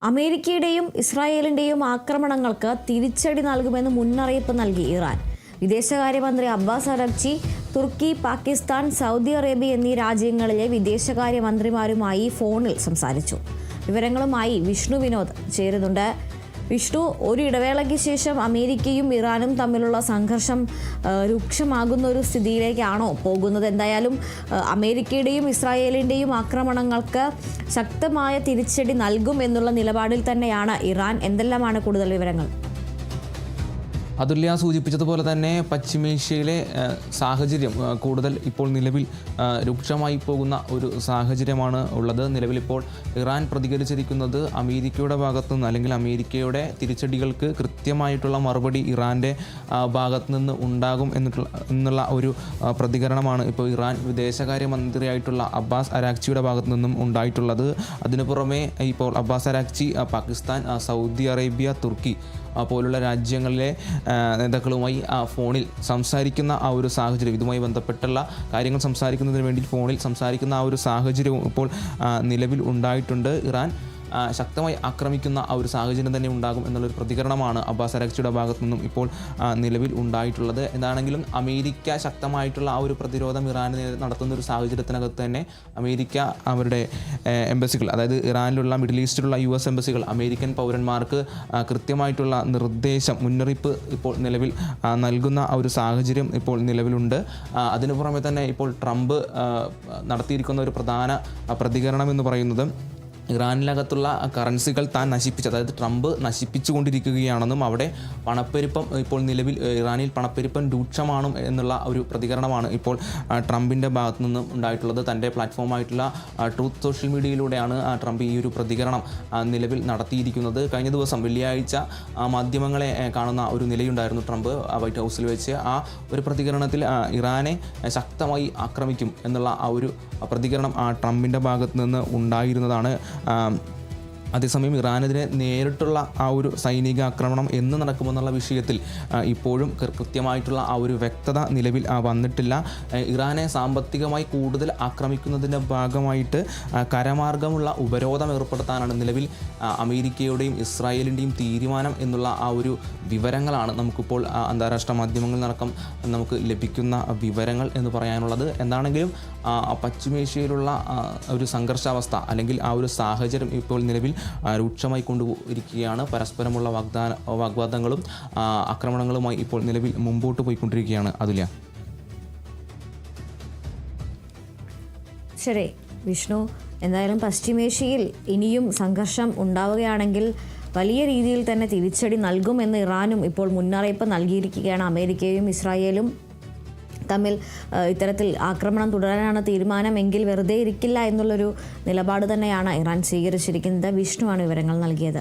അമേരിക്കയുടെയും ഇസ്രായേലിന്റെയും ആക്രമണങ്ങൾക്ക് തിരിച്ചടി നൽകുമെന്ന് മുന്നറിയിപ്പ് നൽകി ഇറാൻ. വിദേശകാര്യമന്ത്രി അബ്ബാസ് അരാഗ്ചി തുർക്കി, പാകിസ്ഥാൻ, സൗദി അറേബ്യ എന്നീ രാജ്യങ്ങളിലെ വിദേശകാര്യമന്ത്രിമാരുമായി ഫോണിൽ സംസാരിച്ചു. വിവരങ്ങളുമായി വിഷ്ണു വിനോദ് ചേരുന്നുണ്ട്. വിഷ്ണു, ഒരു ഇടവേളയ്ക്ക് ശേഷം അമേരിക്കയും ഇറാനും തമ്മിലുള്ള സംഘർഷം രൂക്ഷമാകുന്ന ഒരു സ്ഥിതിയിലേക്കാണോ പോകുന്നത്? എന്തായാലും അമേരിക്കയുടെയും ഇസ്രായേലിൻ്റെയും ആക്രമണങ്ങൾക്ക് ശക്തമായ തിരിച്ചടി നൽകും എന്നുള്ള നിലപാടിൽ തന്നെയാണ് ഇറാൻ. എന്തെല്ലാമാണ് കൂടുതൽ വിവരങ്ങൾ? അതുല്യ സൂചിപ്പിച്ചതുപോലെ തന്നെ പശ്ചിമേഷ്യയിലെ സാഹചര്യം കൂടുതൽ ഇപ്പോൾ നിലവിൽ രൂക്ഷമായി പോകുന്ന ഒരു സാഹചര്യമാണ് ഉള്ളത്. നിലവിലിപ്പോൾ ഇറാൻ പ്രതികരിച്ചിരിക്കുന്നത് അമേരിക്കയുടെ ഭാഗത്തു നിന്ന്, അല്ലെങ്കിൽ അമേരിക്കയുടെ തിരിച്ചടികൾക്ക് കൃത്യമായിട്ടുള്ള മറുപടി ഇറാൻ്റെ ഭാഗത്തു നിന്ന് ഉണ്ടാകും എന്നുള്ള ഒരു പ്രതികരണമാണ് ഇപ്പോൾ ഇറാൻ വിദേശകാര്യമന്ത്രിയായിട്ടുള്ള അബ്ബാസ് അരാഗ്ചിയുടെ ഭാഗത്തു നിന്നും ഉണ്ടായിട്ടുള്ളത്. അതിനു പുറമെ ഇപ്പോൾ Abbas Araghchi Pakistan, Saudi Arabia, തുർക്കി പോലുള്ള രാജ്യങ്ങളിലെ നേതാക്കളുമായി ഫോണിൽ സംസാരിക്കുന്ന ആ ഒരു സാഹചര്യം, ഇതുമായി ബന്ധപ്പെട്ടുള്ള കാര്യങ്ങൾ സംസാരിക്കുന്നതിന് വേണ്ടി ഫോണിൽ സംസാരിക്കുന്ന ആ ഒരു സാഹചര്യവും ഇപ്പോൾ നിലവിൽ ഉണ്ടായിട്ടുണ്ട്. ഇറാൻ ശക്തമായി ആക്രമിക്കുന്ന ആ ഒരു സാഹചര്യം തന്നെ ഉണ്ടാകും എന്നുള്ളൊരു പ്രതികരണമാണ് അബ്ബാസ് അരാഗ്ചിയുടെ ഭാഗത്തു നിന്നും ഇപ്പോൾ നിലവിൽ ഉണ്ടായിട്ടുള്ളത്. എന്താണെങ്കിലും അമേരിക്ക ശക്തമായിട്ടുള്ള ആ ഒരു പ്രതിരോധം ഇറാന് നടത്തുന്ന ഒരു സാഹചര്യത്തിനകത്ത് തന്നെ അമേരിക്ക അവരുടെ എംബസികൾ, അതായത് ഇറാനിലുള്ള, മിഡിൽ ഈസ്റ്റിലുള്ള US എംബസികൾ അമേരിക്കൻ പൗരന്മാർക്ക് കൃത്യമായിട്ടുള്ള മുന്നറിയിപ്പ് ഇപ്പോൾ നിലവിൽ നൽകുന്ന ആ ഒരു സാഹചര്യം ഇപ്പോൾ നിലവിലുണ്ട്. അതിനു പുറമെ തന്നെ ഇപ്പോൾ ട്രംപ് നടത്തിയിരിക്കുന്ന ഒരു പ്രധാന പ്രതികരണം എന്ന് പറയുന്നത് ഇറാനിനകത്തുള്ള കറൻസികൾ താൻ നശിപ്പിച്ചു, അതായത് ട്രംപ് നശിപ്പിച്ചുകൊണ്ടിരിക്കുകയാണെന്നും അവിടെ പണപ്പെരുപ്പം ഇപ്പോൾ നിലവിൽ ഇറാനിൽ പണപ്പെരുപ്പം രൂക്ഷമാണ് എന്നുള്ള ഒരു പ്രതികരണമാണ് ഇപ്പോൾ ട്രംപിൻ്റെ ഭാഗത്തു നിന്നും ഉണ്ടായിട്ടുള്ളത്. തൻ്റെ പ്ലാറ്റ്ഫോമായിട്ടുള്ള ട്രൂത്ത് സോഷ്യൽ മീഡിയയിലൂടെയാണ് ട്രംപ് ഈ ഒരു പ്രതികരണം നിലവിൽ നടത്തിയിരിക്കുന്നത്. കഴിഞ്ഞ ദിവസം വെള്ളിയാഴ്ച മാധ്യമങ്ങളെ കാണുന്ന ഒരു നിലയുണ്ടായിരുന്നു ട്രംപ് വൈറ്റ് ഹൗസിൽ വെച്ച്. ആ ഒരു പ്രതികരണത്തിൽ ഇറാനെ ശക്തമായി ആക്രമിക്കും എന്നുള്ള ആ ഒരു പ്രതികരണം ട്രംപിൻ്റെ ഭാഗത്തു നിന്ന് ഉണ്ടായിരുന്നതാണ്. അതേസമയം ഇറാനെതിരെ നേരിട്ടുള്ള ആ ഒരു സൈനിക ആക്രമണം എന്ന് നടക്കുമെന്നുള്ള വിഷയത്തിൽ ഇപ്പോഴും കൃത്യമായിട്ടുള്ള ആ ഒരു വ്യക്തത നിലവിൽ വന്നിട്ടില്ല. ഇറാനെ സാമ്പത്തികമായി കൂടുതൽ ആക്രമിക്കുന്നതിൻ്റെ ഭാഗമായിട്ട് കരമാർഗമുള്ള ഉപരോധം ഏർപ്പെടുത്താനാണ് നിലവിൽ അമേരിക്കയുടെയും ഇസ്രായേലിൻ്റെയും തീരുമാനം എന്നുള്ള ആ ഒരു വിവരങ്ങളാണ് നമുക്കിപ്പോൾ അന്താരാഷ്ട്ര മാധ്യമങ്ങളിലടക്കം നമുക്ക് ലഭിക്കുന്ന വിവരങ്ങൾ എന്ന് പറയാനുള്ളത്. എന്താണെങ്കിലും പശ്ചിമേഷ്യയിലുള്ള ഒരു സംഘർഷാവസ്ഥ, അല്ലെങ്കിൽ ആ ഒരു സാഹചര്യം ഇപ്പോൾ നിലവിൽ രൂക്ഷമായി കൊണ്ടുപോയിരിക്കുകയാണ്. പരസ്പരമുള്ള വാഗ്വാദങ്ങളും ആക്രമണങ്ങളുമായി ഇപ്പോൾ നിലവിൽ മുമ്പോട്ട് പോയിക്കൊണ്ടിരിക്കുകയാണ്. അതുല്യ. ശരി വിഷ്ണു, എന്തായാലും പശ്ചിമേഷ്യയിൽ ഇനിയും സംഘർഷം ഉണ്ടാവുകയാണെങ്കിൽ വലിയ രീതിയിൽ തന്നെ തിരിച്ചടി നൽകുമെന്ന് ഇറാനും ഇപ്പോൾ മുന്നറിയിപ്പ് നൽകിയിരിക്കുകയാണ്. അമേരിക്കയും ഇസ്രായേലും തമ്മിൽ ഇത്തരത്തിൽ ആക്രമണം തുടരാനാണ് തീരുമാനമെങ്കിൽ വെറുതെ ഇരിക്കില്ല എന്നുള്ളൊരു നിലപാട് തന്നെയാണ് ഇറാൻ സ്വീകരിച്ചിരിക്കുന്നത്. വിഷ്ണുവാണ് വിവരങ്ങൾ നൽകിയത്.